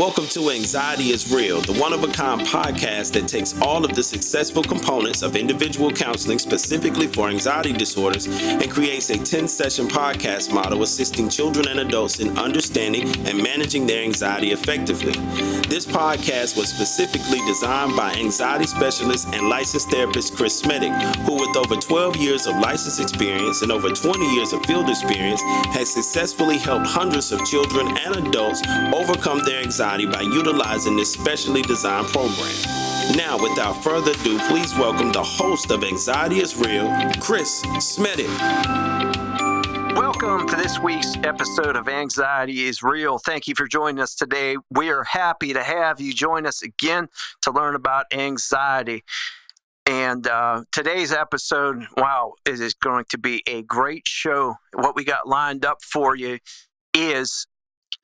Welcome to Anxiety is Real, the one-of-a-kind podcast that takes all of the successful components of individual counseling specifically for anxiety disorders and creates a 10-session podcast model assisting children and adults in understanding and managing their anxiety effectively. This podcast was specifically designed by anxiety specialist and licensed therapist Jodie Smetak, who with over 12 years of license experience and over 20 years of field experience has successfully helped hundreds of children and adults overcome their anxiety by utilizing this specially designed program. Now, without further ado, please welcome the host of Anxiety is Real, Kris Smetak. Welcome to this week's episode of Anxiety is Real. Thank you for joining us today. We are happy to have you join us again to learn about anxiety. And today's episode, it is going to be a great show. What we got lined up for you is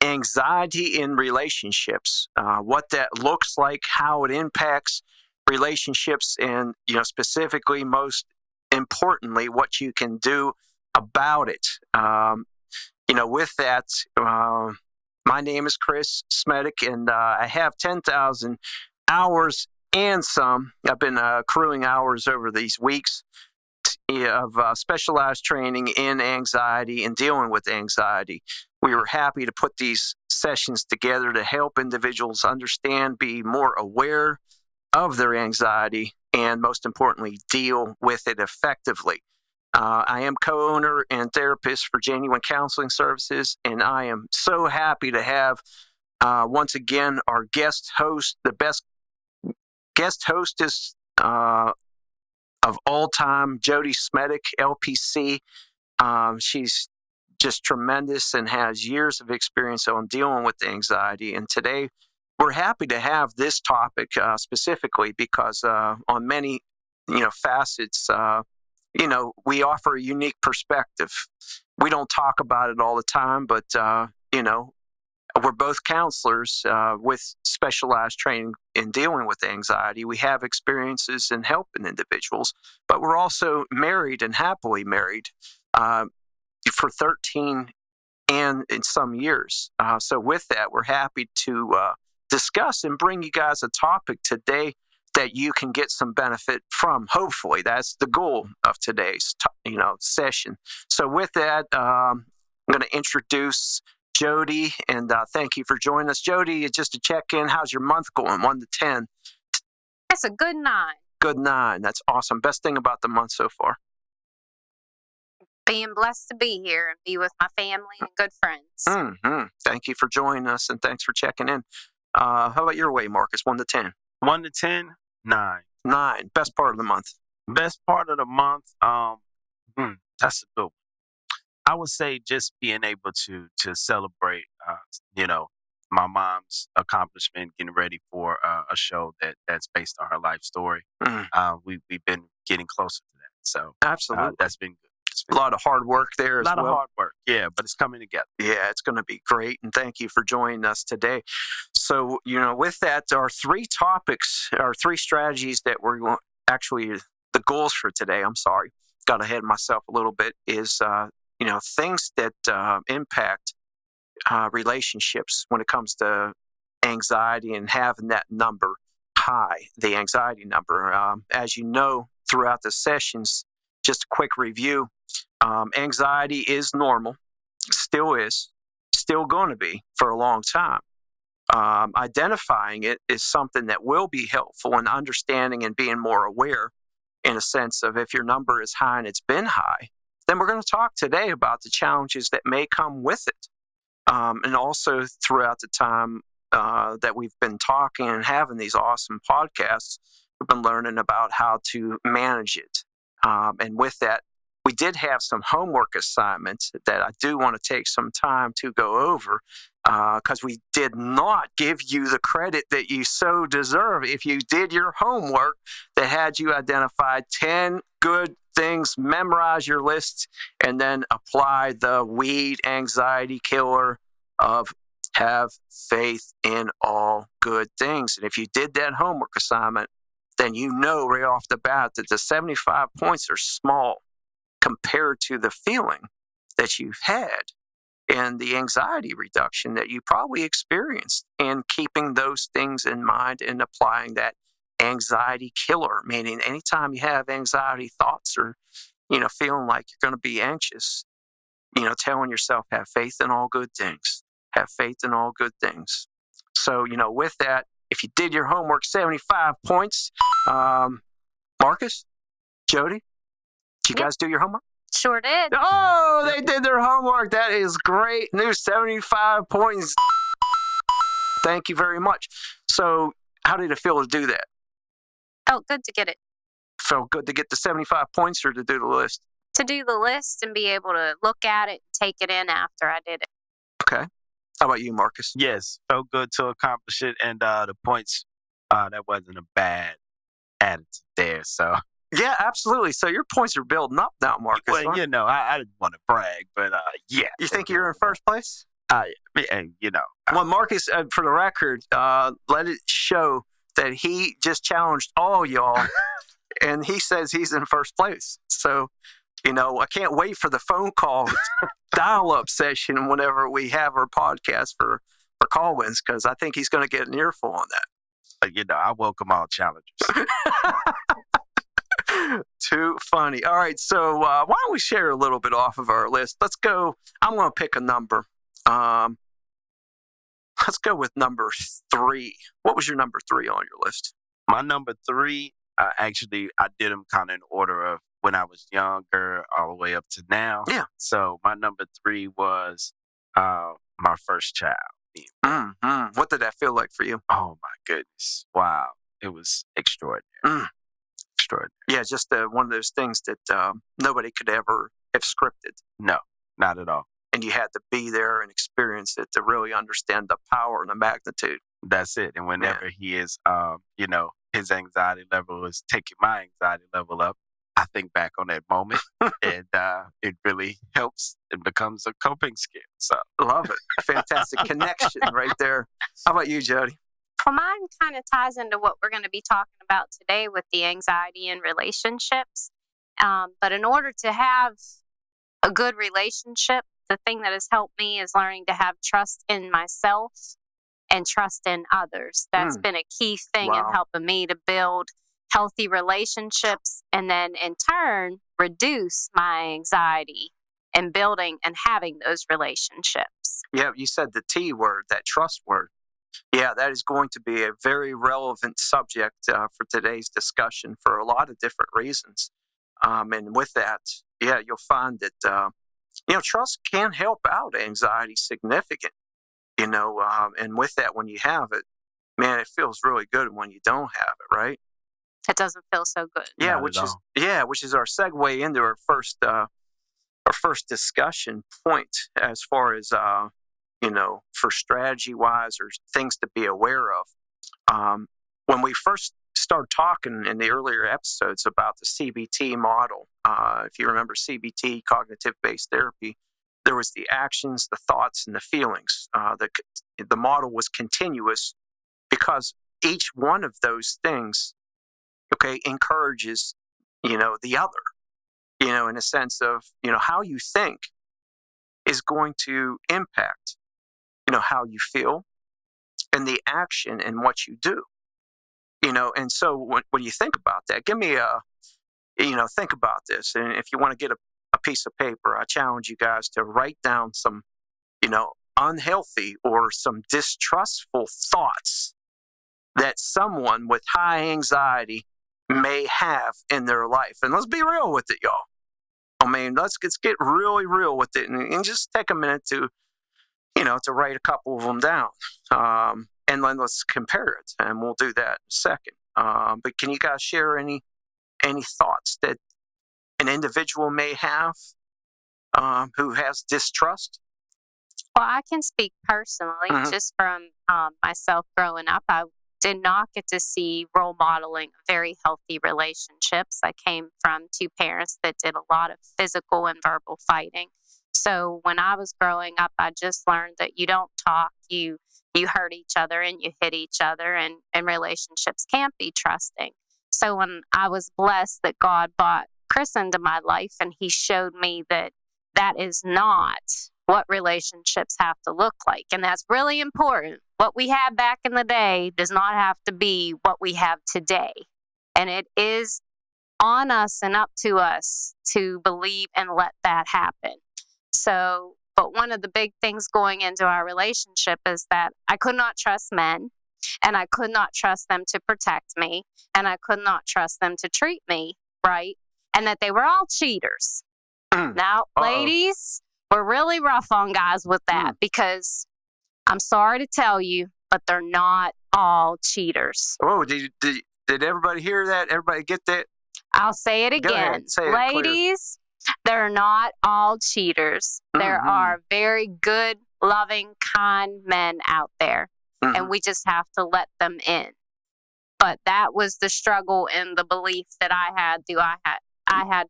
anxiety in relationships, what that looks like, how it impacts relationships, and specifically, most importantly, what you can do about it. With that, my name is Kris Smetak, and I have 10,000 hours and some. I've been accruing hours over these weeks of specialized training in anxiety and dealing with anxiety. We were happy to put these sessions together to help individuals understand, be more aware of their anxiety, and most importantly, deal with it effectively. I am co-owner and therapist for Genuine Counseling Services, and I am so happy to have, once again, our guest host, the best guest hostess of all time, Jodie Smetak, LPC. She's just tremendous and has years of experience on dealing with anxiety. And today, we're happy to have this topic specifically because on many, facets, we offer a unique perspective. We don't talk about it all the time, but, we're both counselors with specialized training in dealing with anxiety. We have experiences in helping individuals, but we're also married and happily married for 13 and in some years. So with that, we're happy to discuss and bring you guys a topic today that you can get some benefit from. Hopefully, that's the goal of today's session. So with that, I'm going to introduce Jodie, and thank you for joining us. Jodie, just to check in, how's your month going, 1 to 10? That's a good 9. Good 9. That's awesome. Best thing about the month so far? Being blessed to be here and be with my family and good friends. Mm-hmm. Thank you for joining us, and thanks for checking in. How about your way, Marcus, 1 to 10? 1 to 10, 9. 9. Best part of the month? Best part of the month, that's a good one. I would say just being able to celebrate, my mom's accomplishment, getting ready for a show that's based on her life story. We've been getting closer to that. So absolutely, that's been good. A lot of hard work there as well. A lot of hard work, yeah, but it's coming together. Yeah, it's going to be great, and thank you for joining us today. So, with that, our 3 topics, our 3 strategies that we're going, actually, the goals for today, got ahead of myself a little bit, is, things that impact relationships when it comes to anxiety and having that number high, the anxiety number. As you know, throughout the sessions, just a quick review, anxiety is normal, still going to be for a long time. Identifying it is something that will be helpful in understanding and being more aware, in a sense of if your number is high and it's been high, then we're going to talk today about the challenges that may come with it. And also throughout the time that we've been talking and having these awesome podcasts, we've been learning about how to manage it. And with that, we did have some homework assignments that I do want to take some time to go over because we did not give you the credit that you so deserve. If you did your homework that had you identify 10 good things, memorize your list, and then apply the weed anxiety killer of have faith in all good things. And if you did that homework assignment, then you know right off the bat that the 75 points are small compared to the feeling that you've had and the anxiety reduction that you probably experienced, and keeping those things in mind and applying that anxiety killer, meaning anytime you have anxiety thoughts or, feeling like you're going to be anxious, telling yourself, have faith in all good things, have faith in all good things. So, with that, if you did your homework, 75 points. Marcus, Jodie, did you guys do your homework? Sure did. Oh, they did their homework. That is great news. 75 points. Thank you very much. So, how did it feel to do that? Felt good to get it. Felt good to get the 75 points or to do the list? To do the list and be able to look at it and take it in after I did it. Okay. How about you, Marcus? Yes, felt good to accomplish it, and the points, that wasn't a bad attitude there. So Yeah, absolutely. So your points are building up now, Marcus. well, I didn't want to brag, but yeah. You think you're in first place? And Well, Marcus, for the record, let it show that he just challenged all y'all, and he says he's in first place. So, I can't wait for the phone call dial-up session whenever we have our podcast for call-wins, because I think he's going to get an earful on that. I welcome all challenges. Too funny. All right, so why don't we share a little bit off of our list? Let's go. I'm going to pick a number. Let's go with number 3. What was your number 3 on your list? My number 3, I did them kind of in order of when I was younger all the way up to now. Yeah. So my number 3 was my first child. Mm-hmm. What did that feel like for you? Oh, my goodness. Wow. It was extraordinary. Extraordinary. Yeah, just one of those things that nobody could ever have scripted. No, not at all. And you had to be there and experience it to really understand the power and the magnitude. That's it. And whenever he is, his anxiety level is taking my anxiety level up, I think back on that moment, and it really helps. It becomes a coping skill. So love it. Fantastic connection right there. How about you, Jodie? Well, mine kind of ties into what we're going to be talking about today with the anxiety in relationships. But in order to have a good relationship, the thing that has helped me is learning to have trust in myself and trust in others. That's been a key thing in helping me to build healthy relationships, and then in turn reduce my anxiety and building and having those relationships. Yeah, you said the T word, that trust word. Yeah, that is going to be a very relevant subject for today's discussion for a lot of different reasons. And with that, yeah, you'll find that, trust can help out anxiety significant, and with that, when you have it, man, it feels really good when you don't have it, right? It doesn't feel so good. Yeah, which is our segue into our first discussion point as far as for strategy wise or things to be aware of. When we first started talking in the earlier episodes about the CBT model, if you remember CBT, cognitive based therapy, there was the actions, the thoughts, and the feelings. The model was continuous because each one of those things encourages, the other, in a sense of, how you think is going to impact, how you feel and the action and what you do, and so when you think about that, give me think about this. And if you want to get a piece of paper, I challenge you guys to write down some, unhealthy or some distrustful thoughts that someone with high anxiety may have in their life. And let's be real with it, y'all. I mean, let's get really real with it and just take a minute to, to write a couple of them down. And then let's compare it, and we'll do that in a second. But can you guys share any thoughts that an individual may have who has distrust? Well, I can speak personally, just from myself growing up. I did not get to see role modeling very healthy relationships. I came from 2 parents that did a lot of physical and verbal fighting. So when I was growing up, I just learned that you don't talk, you hurt each other and you hit each other, and relationships can't be trusting. So when I was blessed that God brought Kris into my life, and he showed me that is not what relationships have to look like. And that's really important. What we had back in the day does not have to be what we have today. And it is on us and up to us to believe and let that happen. So, but one of the big things going into our relationship is that I could not trust men, and I could not trust them to protect me, and I could not trust them to treat me right, and that they were all cheaters. Now, ladies, we're really rough on guys with that because I'm sorry to tell you, but they're not all cheaters. Oh, did everybody hear that? Everybody get that? I'll say it again. Ladies, they're not all cheaters. There are very good, loving, kind men out there, and we just have to let them in. But that was the struggle and the belief that I had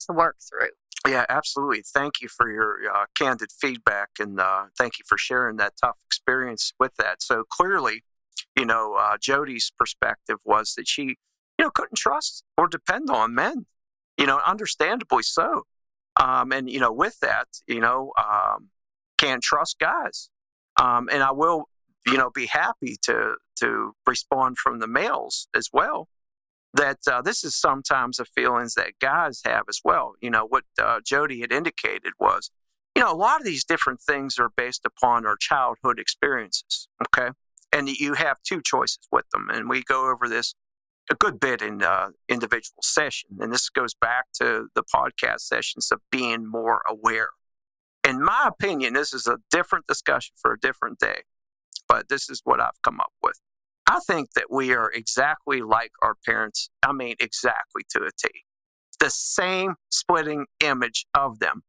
to work through. Yeah, absolutely. Thank you for your candid feedback, and thank you for sharing that tough experience with that. So clearly, Jodie's perspective was that she, couldn't trust or depend on men, understandably so. And, with that, can't trust guys. And I will, be happy to respond from the males as well, that this is sometimes the feelings that guys have as well. What Jodie had indicated was, a lot of these different things are based upon our childhood experiences, okay? And you have two choices with them. And we go over this a good bit in individual session. And this goes back to the podcast sessions of being more aware. In my opinion, this is a different discussion for a different day, but this is what I've come up with. I think that we are exactly like our parents. I mean, exactly to a T. The same splitting image of them,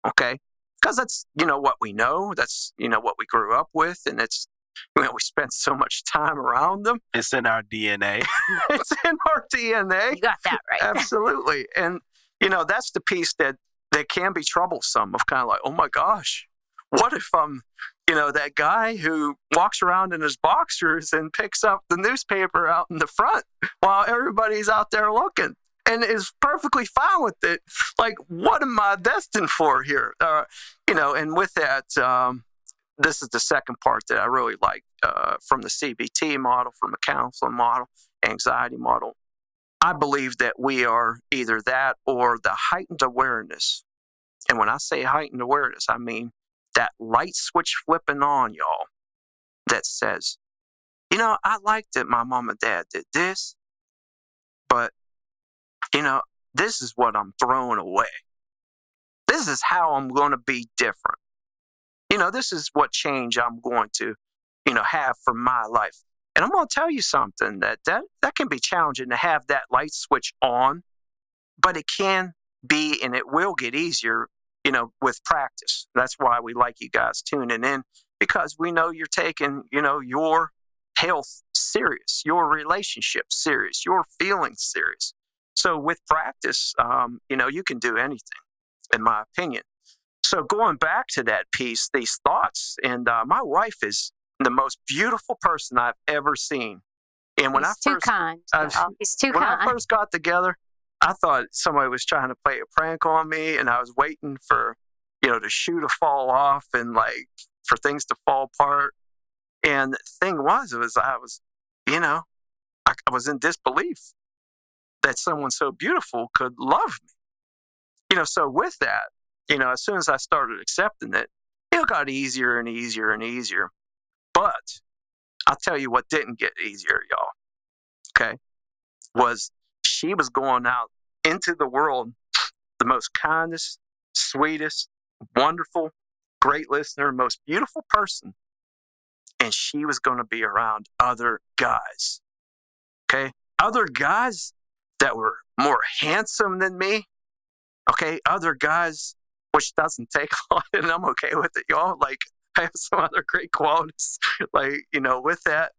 okay? Because that's, what we know. That's, what we grew up with. And it's, we spent so much time around them. It's in our DNA. It's in our DNA. You got that right. Absolutely. And, that's the piece that can be troublesome of kind of like, oh my gosh, what if I'm, that guy who walks around in his boxers and picks up the newspaper out in the front while everybody's out there looking and is perfectly fine with it. Like, what am I destined for here? And with that, this is the second part that I really like from the CBT model, from the counseling model, anxiety model. I believe that we are either that or the heightened awareness. And when I say heightened awareness, I mean that light switch flipping on, y'all, that says, I like that my mom and dad did this, but, this is what I'm throwing away. This is how I'm going to be different. This is what change I'm going to, have for my life. And I'm going to tell you something that can be challenging to have that light switch on, but it can be, and it will get easier, with practice. That's why we like you guys tuning in, because we know you're taking, your health serious, your relationship serious, your feelings serious. So with practice, you can do anything, in my opinion. So going back to that piece, these thoughts, and my wife is the most beautiful person I've ever seen. And when He's too kind. When I first got together, I thought somebody was trying to play a prank on me, and I was waiting for, the shoe to fall off and for things to fall apart. And the thing was, I was in disbelief that someone so beautiful could love me. So with that, as soon as I started accepting it, it got easier and easier and easier. But I'll tell you what didn't get easier, y'all, okay, was she was going out into the world, the most kindest, sweetest, wonderful, great listener, most beautiful person, and she was going to be around other guys, okay, other guys that were more handsome than me, okay, other guys, which doesn't take a lot, and I'm okay with it, y'all. I have some other great qualities, with that,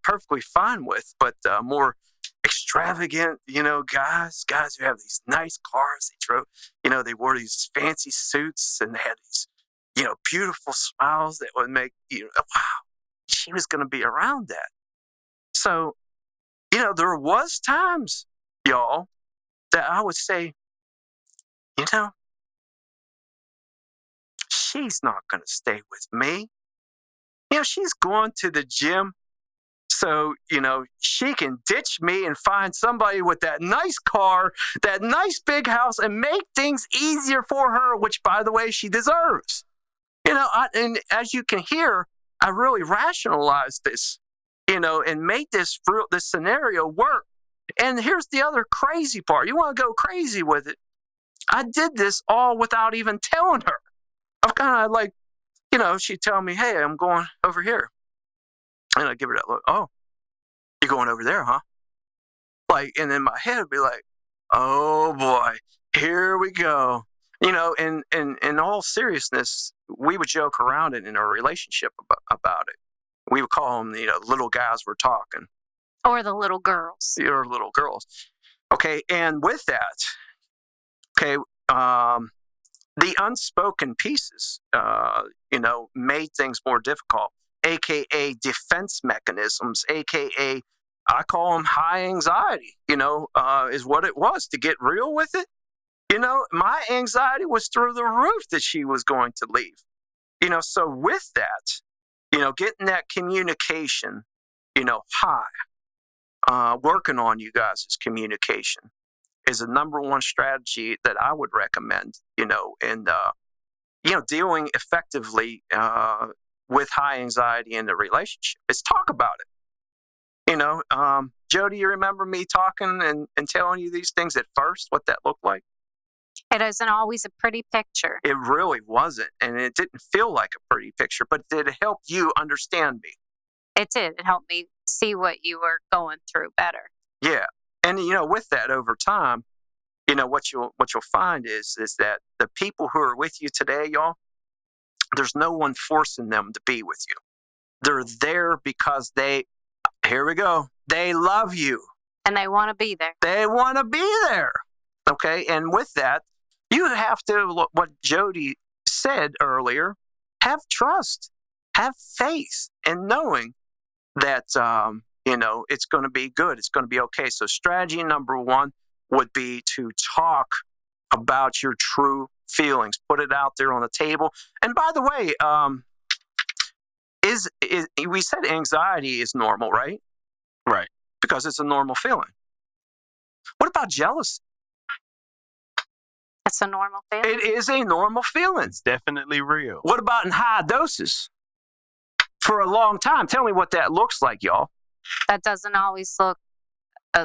perfectly fine with, but more extravagant, guys who have these nice cars. They drove, they wore these fancy suits, and they had these, beautiful smiles that would make wow, she was going to be around that. So, there was times, y'all, that I would say, she's not going to stay with me. She's going to the gym so, she can ditch me and find somebody with that nice car, that nice big house, and make things easier for her, which, by the way, she deserves. And as you can hear, I really rationalized this, and made this scenario work. And here's the other crazy part. You want to go crazy with it. I did this all without even telling her. I'm kind of like, she'd tell me, hey, I'm going over here. And I'd give her that look. Oh, you're going over there, huh? And in my head would be like, oh boy, here we go. In all seriousness, we would joke around it in our relationship about it. We would call them, little guys were talking. Or the little girls. Or little girls. Okay, and with that, the unspoken pieces, made things more difficult, a.k.a. defense mechanisms, a.k.a. I call them high anxiety, is what it was. To get real with it, my anxiety was through the roof that she was going to leave. So with that, getting that communication, high, working on you guys' communication is a number one strategy that I would recommend, and dealing effectively with high anxiety in the relationship is talk about it. Jodie, you remember me talking and telling you these things at first, what that looked like? It isn't always a pretty picture. It really wasn't, and it didn't feel like a pretty picture, but did it help you understand me? It did. It helped me see what you were going through better. Yeah. And, with that over time, what you'll find is that the people who are with you today, y'all, there's no one forcing them to be with you. They're there because here we go, they love you. And they want to be there. They want to be there. Okay. And with that, you have to, what Jodie said earlier, have trust, have faith in knowing that, it's going to be good. It's going to be okay. So strategy number one would be to talk about your true feelings. Put it out there on the table. And by the way, we said anxiety is normal, right? Right. Because it's a normal feeling. What about jealousy? It's a normal feeling. It is a normal feeling. It's definitely real. What about in high doses? For a long time. Tell me what that looks like, y'all. That doesn't always look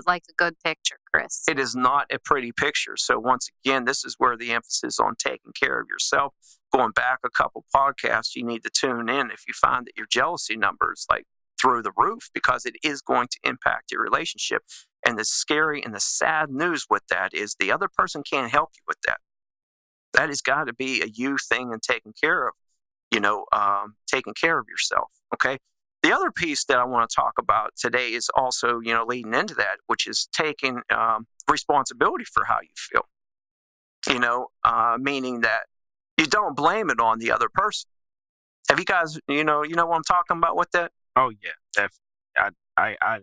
like a good picture, Kris. It is not a pretty picture. So once again, this is where the emphasis on taking care of yourself. Going back a couple podcasts, you need to tune in if you find that your jealousy number is through the roof, because it is going to impact your relationship. And the scary and the sad news with that is the other person can't help you with that. That has got to be a you thing and taking care of, taking care of yourself. Okay. The other piece that I want to talk about today is also, leading into that, which is taking responsibility for how you feel, meaning that you don't blame it on the other person. Have you guys, you know what I'm talking about with that? Oh, yeah, definitely. I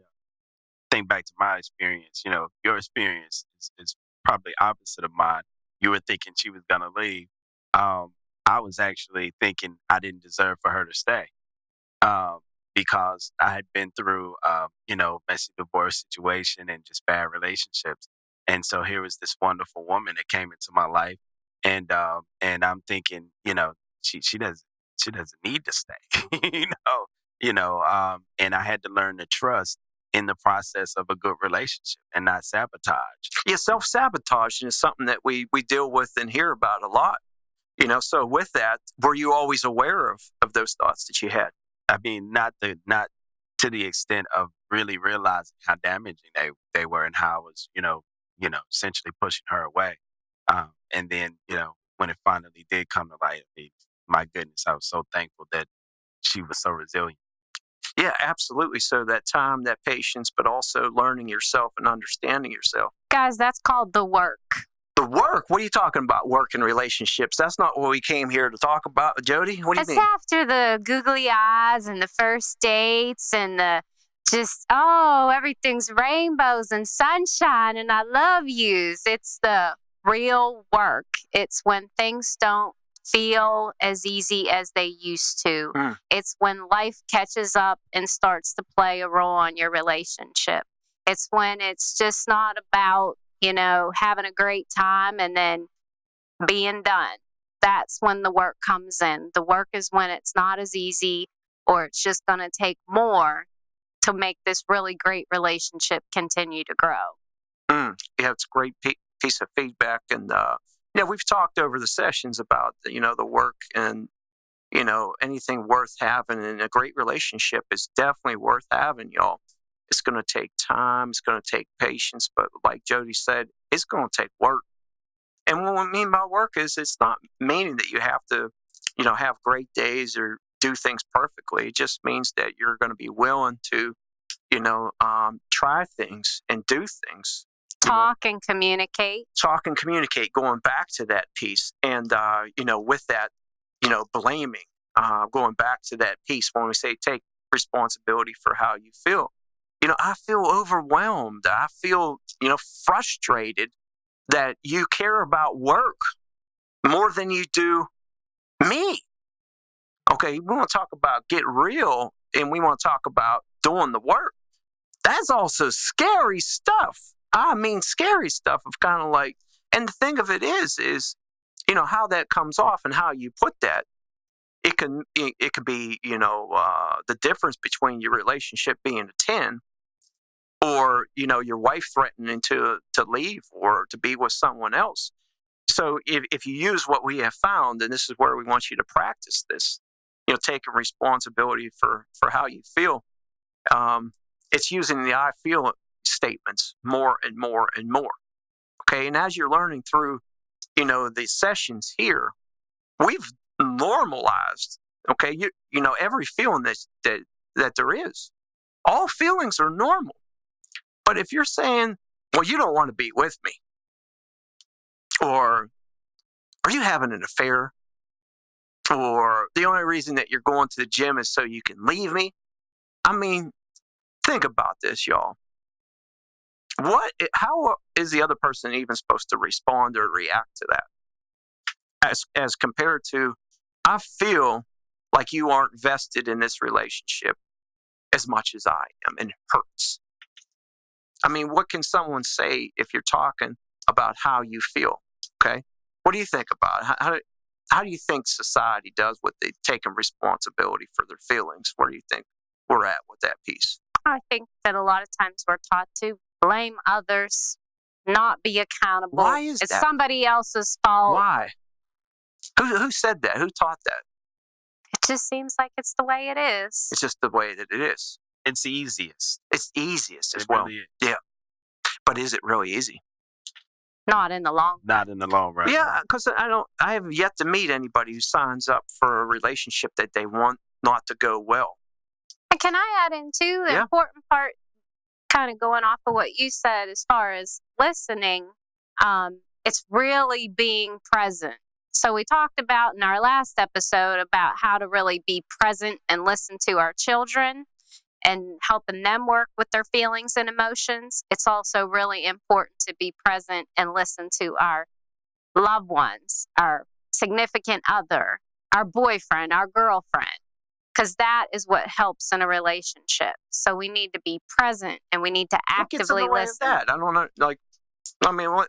think back to my experience. Your experience is probably opposite of mine. You were thinking she was going to leave. I was actually thinking I didn't deserve for her to stay. Because I had been through, messy divorce situation and just bad relationships. And so here was this wonderful woman that came into my life. And I'm thinking, she doesn't need to stay, and I had to learn to trust in the process of a good relationship and not sabotage. Yeah, self-sabotage is something that we deal with and hear about a lot. So with that, were you always aware of those thoughts that you had? I mean, not to the extent of really realizing how damaging they were and how I was, essentially pushing her away. And then, when it finally did come to light, my goodness, I was so thankful that she was so resilient. Yeah, absolutely. So that time, that patience, but also learning yourself and understanding yourself. Guys, that's called the work. The work? What are you talking about, work and relationships? That's not what we came here to talk about. Jodie, what do you mean? It's after the googly eyes and the first dates and the everything's rainbows and sunshine and I love yous. It's the real work. It's when things don't feel as easy as they used to. It's when life catches up and starts to play a role on your relationship. It's when it's just not about, having a great time and then being done. That's when the work comes in. The work is when it's not as easy, or it's just going to take more to make this really great relationship continue to grow. Yeah, it's a great piece of feedback. And, we've talked over the sessions about, the work and, anything worth having in a great relationship is definitely worth having, y'all. It's going to take time. It's going to take patience. But like Jodie said, it's going to take work. And what we mean by work is it's not meaning that you have to, have great days or do things perfectly. It just means that you're going to be willing to, try things and do things. Talk and communicate. Going back to that piece. And, with that, blaming, going back to that piece when we say take responsibility for how you feel. I feel overwhelmed. I feel, frustrated that you care about work more than you do me. Okay, we want to talk about get real, and we want to talk about doing the work. That's also scary stuff. I mean, scary stuff of kind of like, and the thing of it is, how that comes off and how you put that. It can be, the difference between your relationship being a 10 or, your wife threatening to leave or to be with someone else. So if you use what we have found, and this is where we want you to practice this, taking responsibility for how you feel, it's using the I feel statements more and more and more. Okay. And as you're learning through, these sessions here, we've normalized, okay, every feeling that there is. All feelings are normal. But if you're saying, well, you don't want to be with me, or are you having an affair, or the only reason that you're going to the gym is so you can leave me. I mean, think about this, y'all. How is the other person even supposed to respond or react to that? As compared to, I feel like you aren't vested in this relationship as much as I am, and it hurts. I mean, what can someone say if you're talking about how you feel? Okay, what do you think about it? How do you think society does with taking responsibility for their feelings? Where do you think we're at with that piece? I think that a lot of times we're taught to blame others, not be accountable. Why is that? It's somebody else's fault. Why? Who said that? Who taught that? It just seems like it's the way it is. It's just the way that it is. It's the easiest. It's easiest as It well. really is. Yeah. But is it really easy? Not in the long run. Not in the long run. Yeah, because I have yet to meet anybody who signs up for a relationship that they want not to go well. And can I add in too, the important part, kind of going off of what you said as far as listening, it's really being present. So we talked about in our last episode about how to really be present and listen to our children and helping them work with their feelings and emotions. It's also really important to be present and listen to our loved ones, our significant other, our boyfriend, our girlfriend, because that is what helps in a relationship. So we need to be present and we need to actively listen. That? I don't know.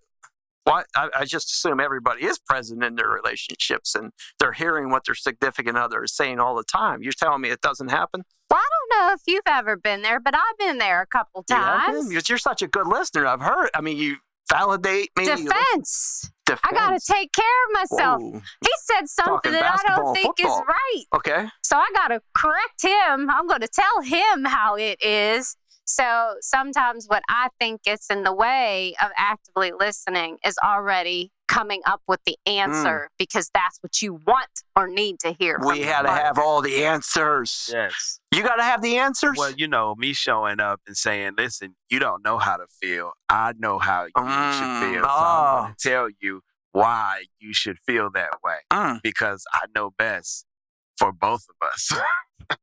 What? I just assume everybody is present in their relationships and they're hearing what their significant other is saying all the time. You're telling me it doesn't happen? Well, I don't know if you've ever been there, but I've been there a couple times. You're such a good listener. I've heard. I mean, you validate me. Defense. I got to take care of myself. Whoa. He said something that I don't think is right. Okay. So I got to correct him. I'm going to tell him how it is. So sometimes what I think gets in the way of actively listening is already coming up with the answer because that's what you want or need to hear. We had to have all the answers. Yes. You got to have the answers? Well, me showing up and saying, listen, you don't know how to feel. I know how you should feel. So I'm going to tell you why you should feel that way because I know best for both of us.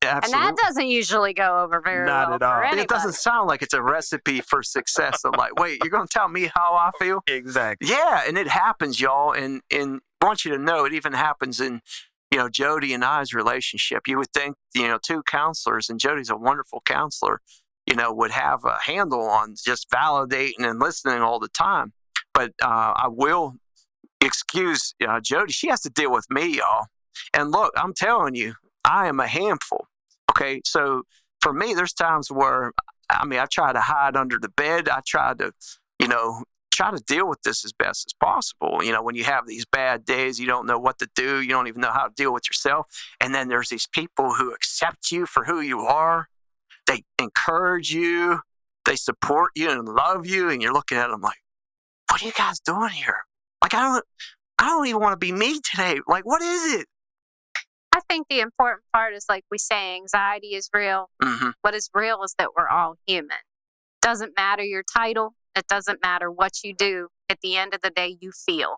Absolutely. And that doesn't usually go over very Not well at all. for anybody. It doesn't sound like it's a recipe for success. I'm like, wait, you're going to tell me how I feel? Exactly. Yeah, and it happens, y'all. And I want you to know it even happens in, Jodie and I's relationship. You would think, two counselors, and Jodie's a wonderful counselor, would have a handle on just validating and listening all the time. But I will excuse Jodie. She has to deal with me, y'all. And look, I'm telling you, I am a handful. Okay, so for me, there's times where, I try to hide under the bed. I try to, try to deal with this as best as possible. When you have these bad days, you don't know what to do. You don't even know how to deal with yourself. And then there's these people who accept you for who you are. They encourage you. They support you and love you. And you're looking at them like, what are you guys doing here? Like, I don't even want to be me today. Like, what is it? I think the important part is, like we say, anxiety is real. Mm-hmm. What is real is that we're all human. Doesn't matter your title. It doesn't matter what you do. At the end of the day, you feel.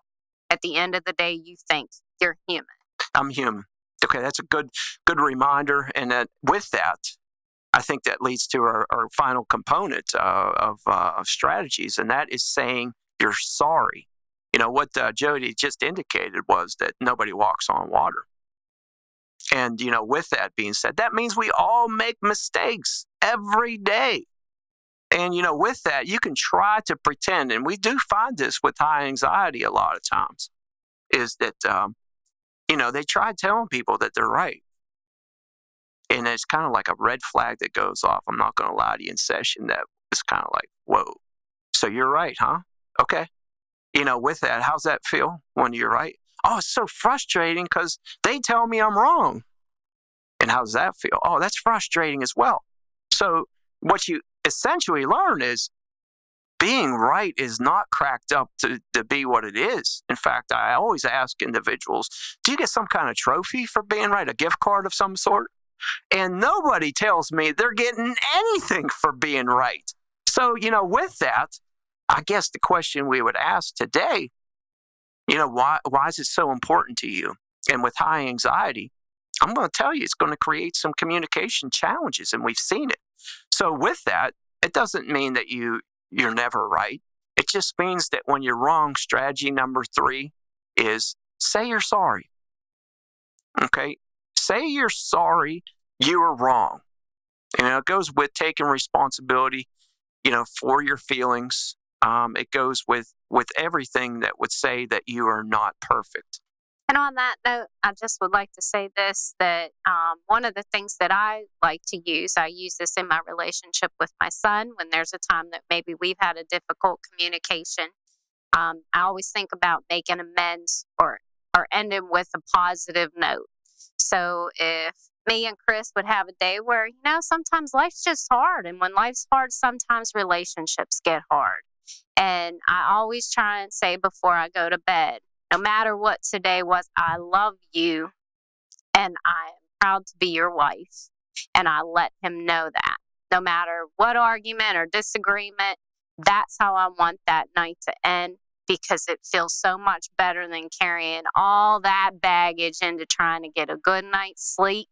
At the end of the day, you think. You're human. I'm human. Okay, that's a good reminder. And with that, I think that leads to our final component of strategies, and that is saying you're sorry. What Jodie just indicated was that nobody walks on water. And, with that being said, that means we all make mistakes every day. And, with that, you can try to pretend, and we do find this with high anxiety a lot of times, is that, they try telling people that they're right. And it's kind of like a red flag that goes off. I'm not going to lie to you, in session, that is kind of like, whoa, so you're right, huh? Okay. With that, how's that feel when you're right? Oh, it's so frustrating because they tell me I'm wrong. And how does that feel? Oh, that's frustrating as well. So what you essentially learn is being right is not cracked up to be what it is. In fact, I always ask individuals, do you get some kind of trophy for being right, a gift card of some sort? And nobody tells me they're getting anything for being right. So, with that, I guess the question we would ask today, why is it so important to you? And with high anxiety, I'm going to tell you, it's going to create some communication challenges, and we've seen it. So with that, it doesn't mean that you're never right. It just means that when you're wrong, strategy number 3 is say you're sorry. Okay? Say you're sorry, you were wrong. It goes with taking responsibility, for your feelings. It goes with everything that would say that you are not perfect. And on that note, I just would like to say this, that one of the things that I like to use, I use this in my relationship with my son when there's a time that maybe we've had a difficult communication. I always think about making amends or ending with a positive note. So if me and Kris would have a day where, sometimes life's just hard. And when life's hard, sometimes relationships get hard. And I always try and say before I go to bed, no matter what today was, I love you and I am proud to be your wife. And I let him know that. No matter what argument or disagreement, that's how I want that night to end, because it feels so much better than carrying all that baggage into trying to get a good night's sleep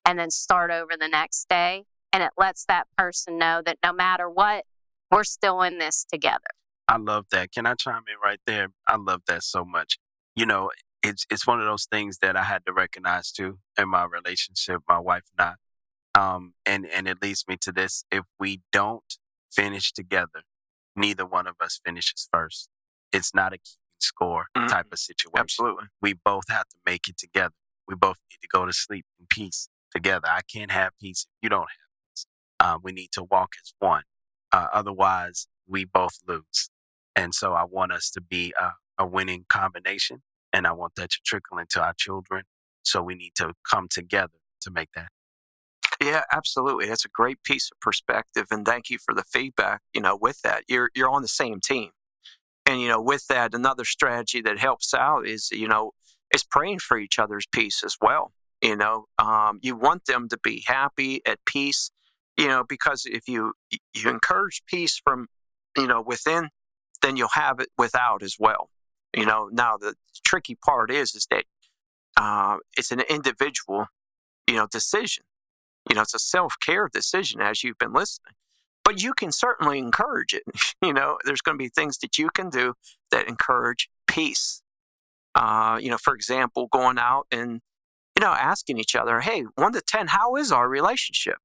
and then start over the next day. And it lets that person know that no matter what, we're still in this together. I love that. Can I chime in right there? I love that so much. It's one of those things that I had to recognize too in my relationship, my wife and I. And it leads me to this: if we don't finish together, neither one of us finishes first. It's not a keeping score type of situation. Absolutely. We both have to make it together. We both need to go to sleep in peace together. I can't have peace if you don't have peace. We need to walk as one. Otherwise, we both lose. And so I want us to be a winning combination, and I want that to trickle into our children. So we need to come together to make that. Yeah, absolutely. That's a great piece of perspective, and thank you for the feedback. With that, you're on the same team, and with that, another strategy that helps out is is praying for each other's peace as well. You want them to be happy, at peace. Because if you encourage peace from within, then you'll have it without as well. Now the tricky part is that it's an individual decision. It's a self-care decision, as you've been listening. But you can certainly encourage it. There's going to be things that you can do that encourage peace. For example, going out and, asking each other, hey, 1 to 10, how is our relationship?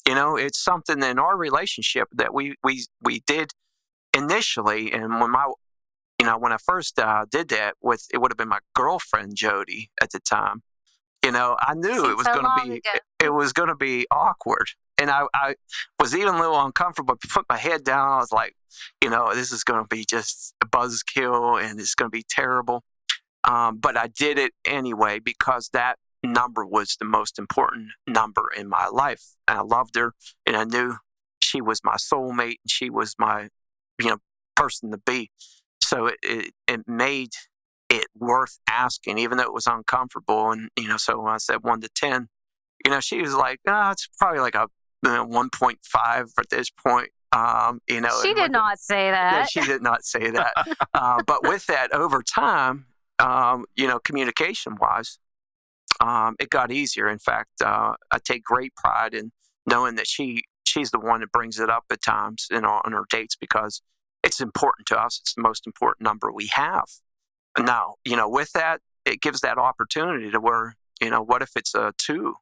It's something in our relationship that we did initially. And when I first did that it would have been my girlfriend, Jodie, at the time, I knew it was going to be awkward. And I was even a little uncomfortable, but put my head down. I was like, this is going to be just a buzzkill and it's going to be terrible. But I did it anyway because that number was the most important number in my life. And I loved her, and I knew she was my soulmate, and she was my, person to be. So it made it worth asking, even though it was uncomfortable. And, so when I said 1 to 10, she was like, it's probably like a 1.5 at this point. She did not say that. Yeah, she did not say that. But with that, over time, communication wise, it got easier. In fact, I take great pride in knowing that she's the one that brings it up at times on her dates, because it's important to us. It's the most important number we have. Now, with that, it gives that opportunity to where, what if it's a 2?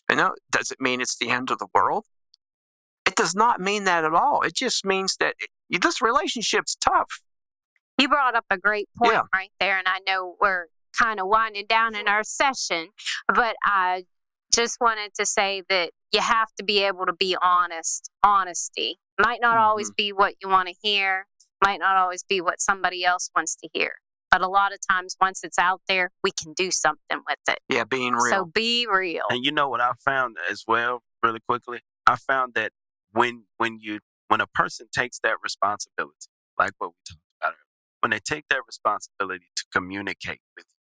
Does it mean it's the end of the world? It does not mean that at all. It just means that this relationship's tough. You brought up a great point right there, and I know we're kind of winding down in our session, but I just wanted to say that you have to be able to be honest. Honesty might not always be what you want to hear, might not always be what somebody else wants to hear, but a lot of times once it's out there, we can do something with it. Yeah, being real. So be real. And what I found as well, really quickly, I found that when a person takes that responsibility, like what we talked about earlier, when they take that responsibility to communicate with you,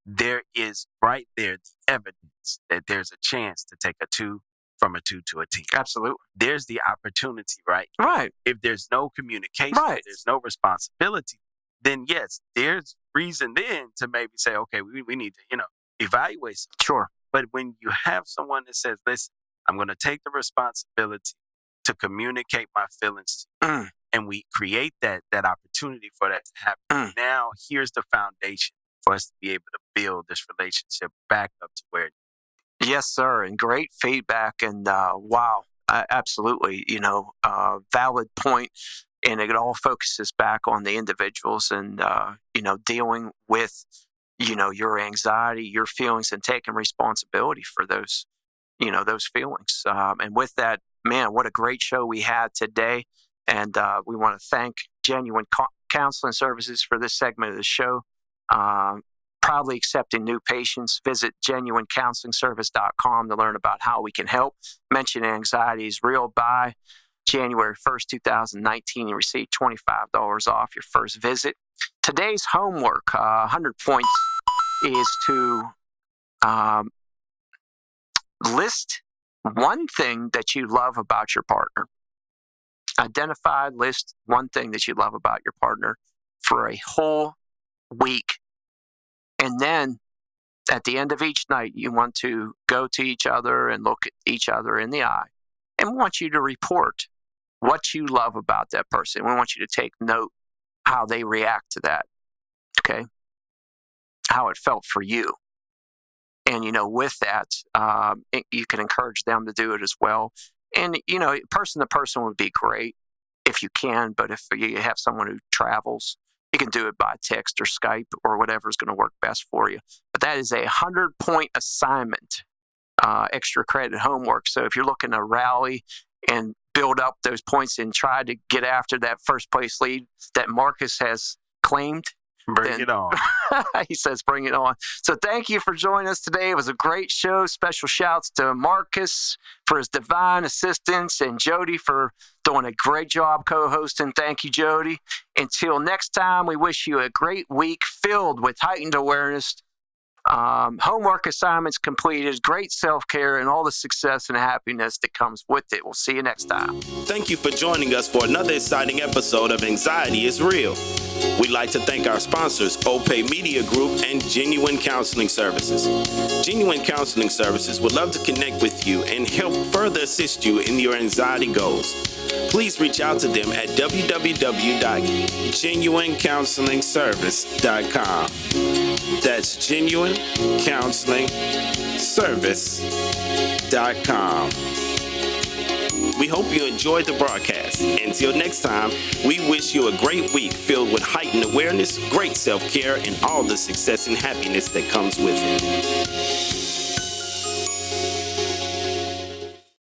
there is right there the evidence that there's a chance to take a 2 from a 2 to a 10. Absolutely. There's the opportunity, right? Right. If there's no communication, right, there's no responsibility, then yes, there's reason then to maybe say, okay, we need to, evaluate something. Sure. But when you have someone that says, listen, I'm going to take the responsibility to communicate my feelings to you, and we create that opportunity for that to happen. Now, here's the foundation for us to be able to build this relationship back up to where it is. Yes, sir. And great feedback. And wow, absolutely, valid point. And it all focuses back on the individuals and, dealing with, your anxiety, your feelings, and taking responsibility for those, those feelings. And with that, man, what a great show we had today. And we want to thank Genuine Counseling Services for this segment of the show. Proudly accepting new patients. Visit genuinecounselingservice.com to learn about how we can help. Mention Anxiety is Real by January 1st, 2019. You receive $25 off your first visit. Today's homework, 100 points, is to list one thing that you love about your partner. List one thing that you love about your partner for a whole week. And then at the end of each night, you want to go to each other and look at each other in the eye. And we want you to report what you love about that person. We want you to take note how they react to that. Okay? How it felt for you. And, with that, you can encourage them to do it as well. And, person to person would be great if you can. But if you have someone who travels, you can do it by text or Skype or whatever is going to work best for you. But that is a 100-point assignment, extra credit homework. So if you're looking to rally and build up those points and try to get after that first place lead that Marcus has claimed, bring it on. He says, bring it on. So thank you for joining us today. It was a great show. Special shouts to Marcus for his divine assistance and Jodie for doing a great job co-hosting. Thank you, Jodie. Until next time, we wish you a great week filled with heightened awareness homework assignments completed, great self-care, and all the success and happiness that comes with it. We'll see you next time. Thank you for joining us for another exciting episode of Anxiety is Real. We'd like to thank our sponsors, Opay Media Group and Genuine Counseling Services. Genuine Counseling Services would love to connect with you and help further assist you in your anxiety goals. Please reach out to them at www.genuinecounselingservice.com. That's genuinecounselingservice.com. We hope you enjoyed the broadcast. Until next time, we wish you a great week filled with heightened awareness, great self-care, and all the success and happiness that comes with it.